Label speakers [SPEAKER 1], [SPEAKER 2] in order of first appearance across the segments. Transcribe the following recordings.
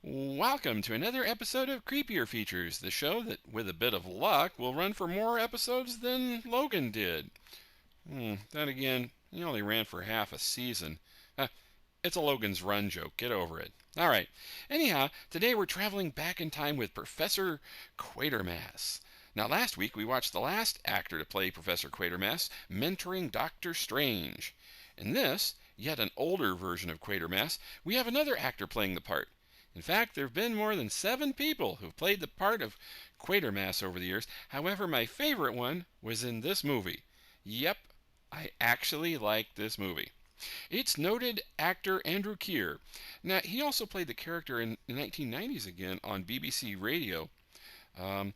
[SPEAKER 1] Welcome to another episode of Creepier Features, the show that, with a bit of luck, will run for more episodes than Logan did. Then again, he only ran for half a season. Uh, it's a Logan's Run joke. Get over it. All right. Anyhow, today we're traveling back in time with Professor Quatermass. Now, last week we watched the last actor to play Professor Quatermass mentoring Doctor Strange. In this, yet an older version of Quatermass, we have another actor playing the part. In fact, there have been more than 7 people who've played the part of Quatermass over the years. However, my favorite one was in this movie. Yep, I actually like this movie. It's noted actor Andrew Keir. Now, he also played the character in the 1990s again on BBC Radio. And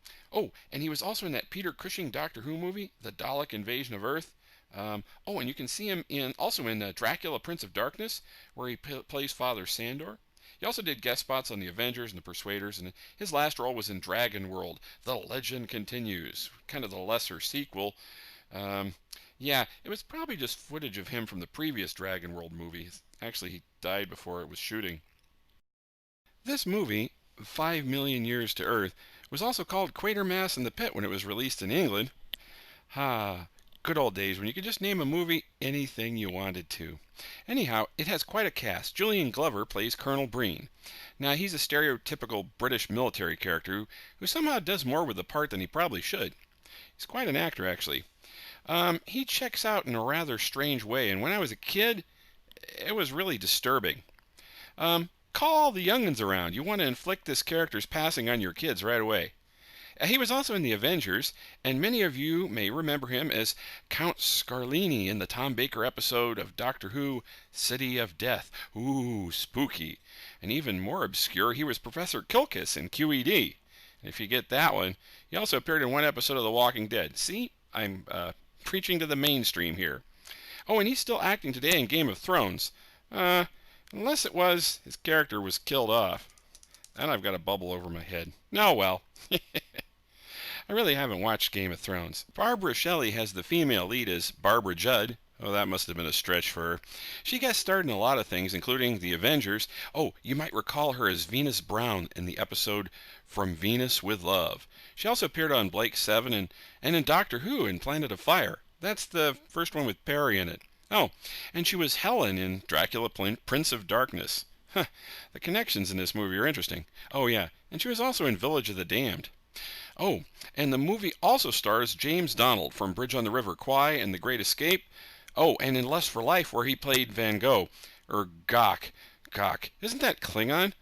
[SPEAKER 1] he was also in that Peter Cushing Doctor Who movie, The Dalek Invasion of Earth. And you can see him also in Dracula Prince of Darkness, where he plays Father Sandor. He also did guest spots on The Avengers and The Persuaders, and his last role was in Dragon World, The Legend Continues, kind of the lesser sequel. It was probably just footage of him from the previous Dragon World movie. Actually, he died before it was shooting. This movie, 5 Million Years to Earth, was also called Quatermass in the Pit when it was released in England. Good old days when you could just name a movie anything you wanted to. Anyhow, it has quite a cast. Julian Glover plays Colonel Breen. Now, he's a stereotypical British military character who somehow does more with the part than he probably should. He's quite an actor, actually. He checks out in a rather strange way, and when I was a kid, it was really disturbing. Call all the young'uns around. You want to inflict this character's passing on your kids right away. He was also in The Avengers, and many of you may remember him as Count Scarlini in the Tom Baker episode of Doctor Who, City of Death. Ooh, spooky. And even more obscure, he was Professor Kilkis in QED. And if you get that one, he also appeared in one episode of The Walking Dead. See, I'm preaching to the mainstream here. Oh, and he's still acting today in Game of Thrones. Unless it was his character was killed off. And I've got a bubble over my head. Oh well. I really haven't watched Game of Thrones. Barbara Shelley has the female lead as Barbara Judd. Oh, that must have been a stretch for her. She guest starred in a lot of things, including The Avengers. Oh, you might recall her as Venus Brown in the episode From Venus with Love. She also appeared on Blake 7 and in Doctor Who in Planet of Fire. That's the first one with Perry in it. Oh, and she was Helen in Dracula Prince of Darkness. The connections in this movie are interesting. Oh, yeah, and she was also in Village of the Damned. Oh, and the movie also stars James Donald from Bridge on the River Kwai and The Great Escape. Oh, and in Lust for Life, where he played Van Gogh. Gok. Gok. Isn't that Klingon?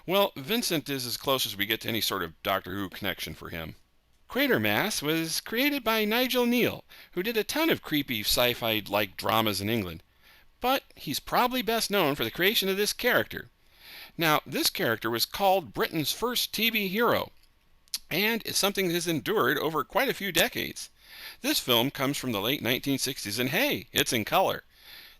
[SPEAKER 1] Well, Vincent is as close as we get to any sort of Doctor Who connection for him. Quatermass was created by Nigel Neal, who did a ton of creepy sci-fi-like dramas in England. But he's probably best known for the creation of this character. Now, this character was called Britain's first TV hero, and it's something that has endured over quite a few decades. This film comes from the late 1960s, and hey, it's in color.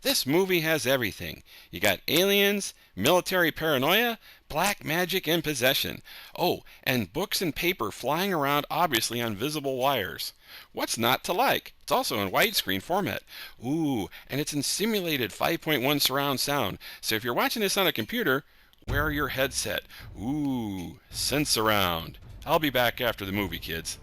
[SPEAKER 1] This movie has everything. You got aliens, military paranoia, black magic and possession. Oh, and books and paper flying around obviously on visible wires. What's not to like? It's also in widescreen format. Ooh, and it's in simulated 5.1 surround sound. So if you're watching this on a computer, wear your headset. Ooh, sense around. I'll be back after the movie, kids.